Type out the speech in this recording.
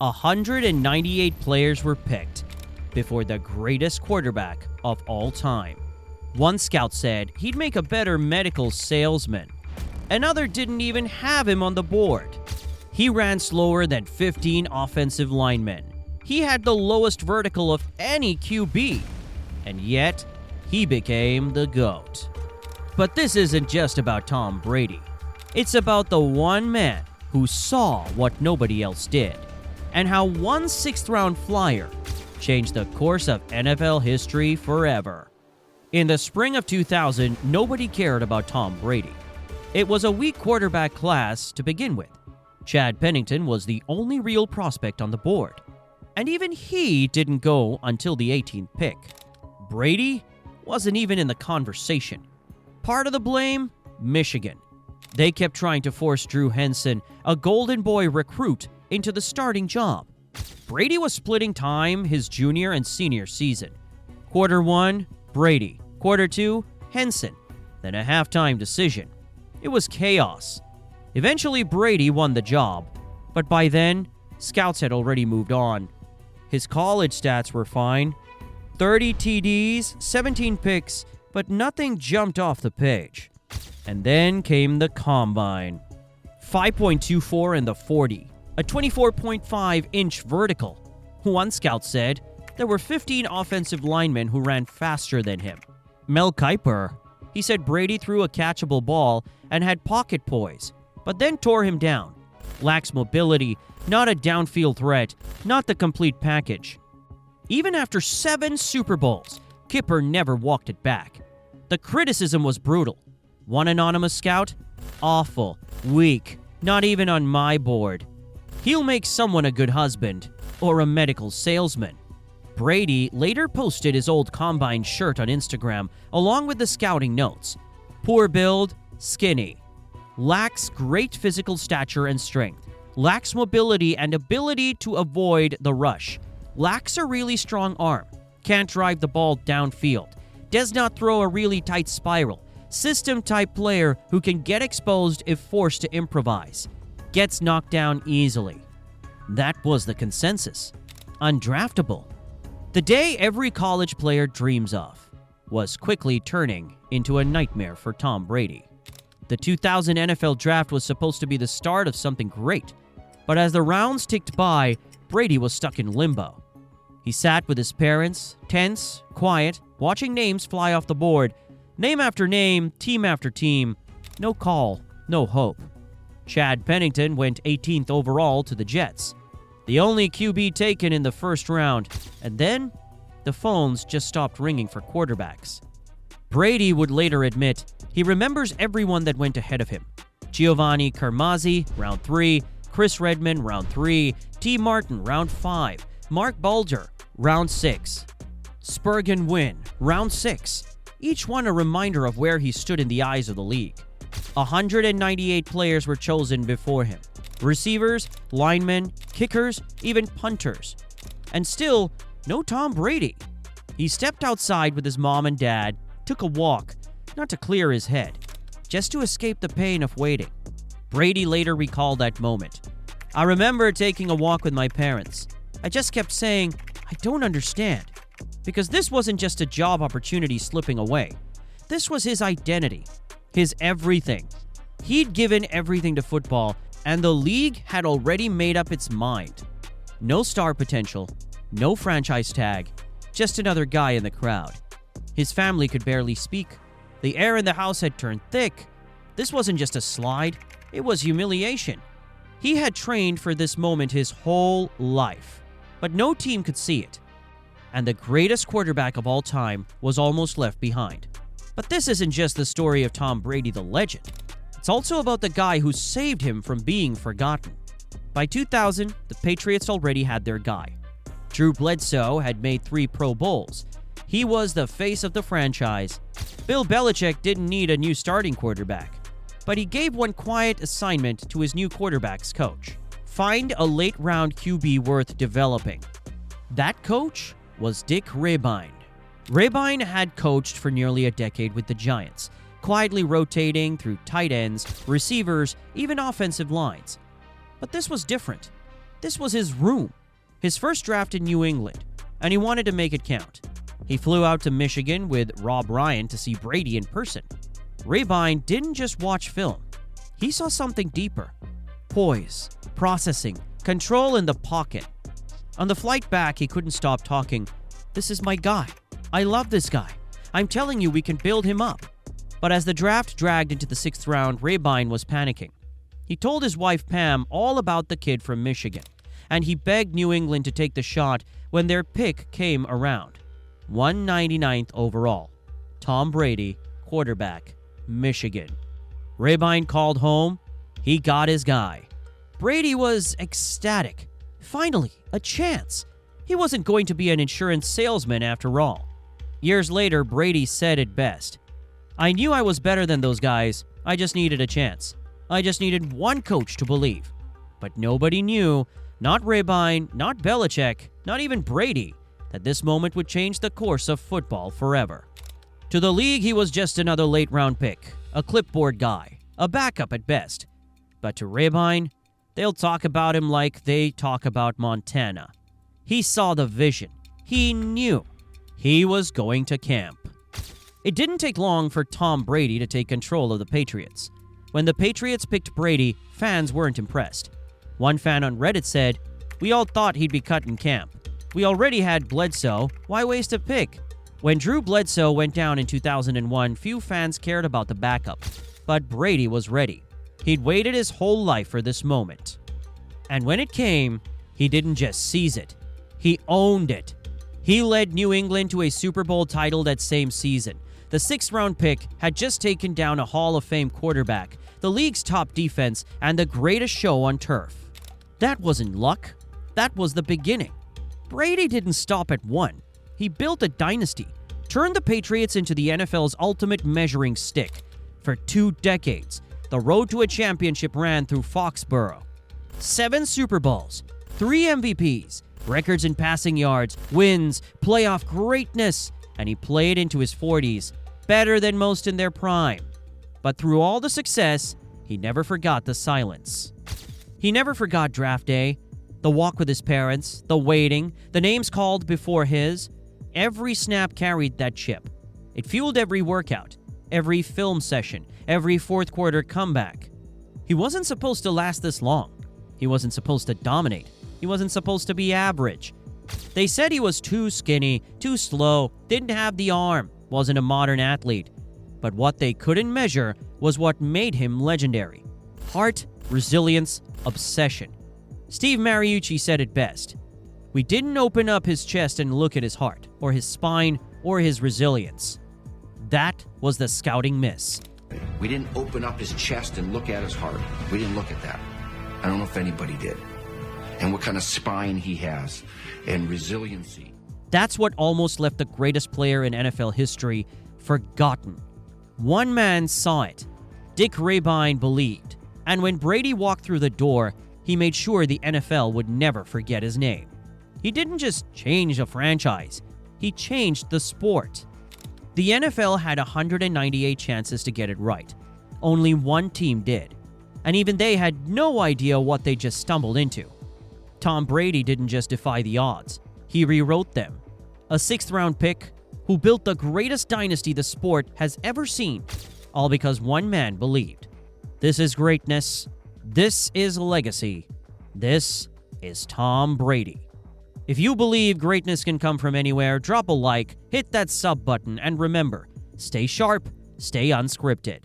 198 players were picked before the greatest quarterback of all time. One scout said he'd make a better medical salesman. Another didn't even have him on the board. He ran slower than 15 offensive linemen. He had the lowest vertical of any QB. And yet, he became the GOAT. But this isn't just about Tom Brady. It's about the one man who saw what nobody else did, and how one sixth-round flyer changed the course of NFL history forever. In the spring of 2000, nobody cared about Tom Brady. It was a weak quarterback class to begin with. Chad Pennington was the only real prospect on the board, and even he didn't go until the 18th pick. Brady wasn't even in the conversation. Part of the blame? Michigan. They kept trying to force Drew Henson, a Golden Boy recruit, into the starting job. Brady was splitting time his junior and senior season. Quarter 1, Brady. Quarter 2, Henson. Then a halftime decision. It was chaos. Eventually, Brady won the job, but by then, scouts had already moved on. His college stats were fine. 30 TDs, 17 picks, but nothing jumped off the page. And then came the combine. 5.24 in the 40, a 24.5-inch vertical. One scout said there were 15 offensive linemen who ran faster than him. Mel Kiper, he said Brady threw a catchable ball and had pocket poise, but then tore him down. Lacks mobility, not a downfield threat, not the complete package. Even after 7 Super Bowls, Kiper never walked it back. The criticism was brutal. One anonymous scout? Awful, weak, not even on my board. He'll make someone a good husband or a medical salesman. Brady later posted his old combine shirt on Instagram along with the scouting notes. Poor build, skinny. Lacks great physical stature and strength. Lacks mobility and ability to avoid the rush. Lacks a really strong arm. Can't drive the ball downfield. Does not throw a really tight spiral. System-type player who can get exposed if forced to improvise. Gets knocked down easily. That was the consensus. Undraftable. The day every college player dreams of was quickly turning into a nightmare for Tom Brady. The 2000 NFL Draft was supposed to be the start of something great, but as the rounds ticked by, Brady was stuck in limbo. He sat with his parents, tense, quiet, watching names fly off the board. Name after name, team after team. No call, no hope. Chad Pennington went 18th overall to the Jets. The only QB taken in the first round. And then, the phones just stopped ringing for quarterbacks. Brady would later admit he remembers everyone that went ahead of him. Giovanni Carmazzi, round 3. Chris Redmond, round 3. T. Martin, round 5. Mark Bulger, round 6. Spurgeon Wynn, round 6. Each one a reminder of where he stood in the eyes of the league. 198 players were chosen before him. Receivers, linemen, kickers, even punters. And still, no Tom Brady. He stepped outside with his mom and dad, took a walk, not to clear his head, just to escape the pain of waiting. Brady later recalled that moment. I remember taking a walk with my parents. I just kept saying, I don't understand. Because this wasn't just a job opportunity slipping away. This was his identity, his everything. He'd given everything to football, and the league had already made up its mind. No star potential, no franchise tag, just another guy in the crowd. His family could barely speak. The air in the house had turned thick. This wasn't just a slide, it was humiliation. He had trained for this moment his whole life, but no team could see it. And the greatest quarterback of all time was almost left behind. But this isn't just the story of Tom Brady the legend. It's also about the guy who saved him from being forgotten. By 2000, the Patriots already had their guy. Drew Bledsoe had made 3 Pro Bowls. He was the face of the franchise. Bill Belichick didn't need a new starting quarterback, but he gave one quiet assignment to his new quarterback's coach. Find a late-round QB worth developing. That coach was Dick Rabine. Rabine had coached for nearly a decade with the Giants, quietly rotating through tight ends, receivers, even offensive lines. But this was different. This was his room, his first draft in New England, and he wanted to make it count. He flew out to Michigan with Rob Ryan to see Brady in person. Rabine didn't just watch film. He saw something deeper. Poise, processing, control in the pocket. On the flight back, he couldn't stop talking. "This is my guy. I love this guy. I'm telling you, we can build him up." But as the draft dragged into the 6th round, Rabine was panicking. He told his wife Pam all about the kid from Michigan, and he begged New England to take the shot when their pick came around. 199th overall. Tom Brady, quarterback, Michigan. Rabine called home. He got his guy. Brady was ecstatic. Finally, a chance. He wasn't going to be an insurance salesman after all. Years later, Brady said it best. "I knew I was better than those guys. I just needed a chance. I just needed one coach to believe." But nobody knew, not Rabine, not Belichick, not even Brady, that this moment would change the course of football forever. To the league, he was just another late-round pick, a clipboard guy, a backup at best. But to Rabine, they'll talk about him like they talk about Montana. He saw the vision. He knew. He was going to camp. It didn't take long for Tom Brady to take control of the Patriots. When the Patriots picked Brady, fans weren't impressed. One fan on Reddit said, "We all thought he'd be cut in camp. We already had Bledsoe. Why waste a pick?" When Drew Bledsoe went down in 2001, few fans cared about the backup. But Brady was ready. He'd waited his whole life for this moment. And when it came, he didn't just seize it. He owned it. He led New England to a Super Bowl title that same season. The 6th-round pick had just taken down a Hall of Fame quarterback, the league's top defense, and the greatest show on turf. That wasn't luck. That was the beginning. Brady didn't stop at one. He built a dynasty, turned the Patriots into the NFL's ultimate measuring stick. For 2 decades, the road to a championship ran through Foxborough. 7 Super Bowls, 3 MVPs, records in passing yards, wins, playoff greatness, and he played into his 40s, better than most in their prime. But through all the success, he never forgot the silence. He never forgot draft day, the walk with his parents, the waiting, the names called before his. Every snap carried that chip. It fueled every workout, every film session, every fourth-quarter comeback. He wasn't supposed to last this long. He wasn't supposed to dominate. He wasn't supposed to be average. They said he was too skinny, too slow, didn't have the arm, wasn't a modern athlete. But what they couldn't measure was what made him legendary. Heart, resilience, obsession. Steve Mariucci said it best. "We didn't open up his chest and look at his heart, or his spine, or his resilience." That was the scouting miss. We didn't open up his chest and look at his heart. We didn't look at that. I don't know if anybody did. And what kind of spine he has, and resiliency. That's what almost left the greatest player in NFL history forgotten. One man saw it. Dick Rabine believed. And when Brady walked through the door, he made sure the NFL would never forget his name. He didn't just change a franchise. He changed the sport. The NFL had 198 chances to get it right. Only one team did. And even they had no idea what they just stumbled into. Tom Brady didn't just defy the odds. He rewrote them. A 6th-round pick who built the greatest dynasty the sport has ever seen, all because one man believed. This is greatness. This is legacy. This is Tom Brady. If you believe greatness can come from anywhere, drop a like, hit that sub button, and remember, stay sharp, stay unscripted.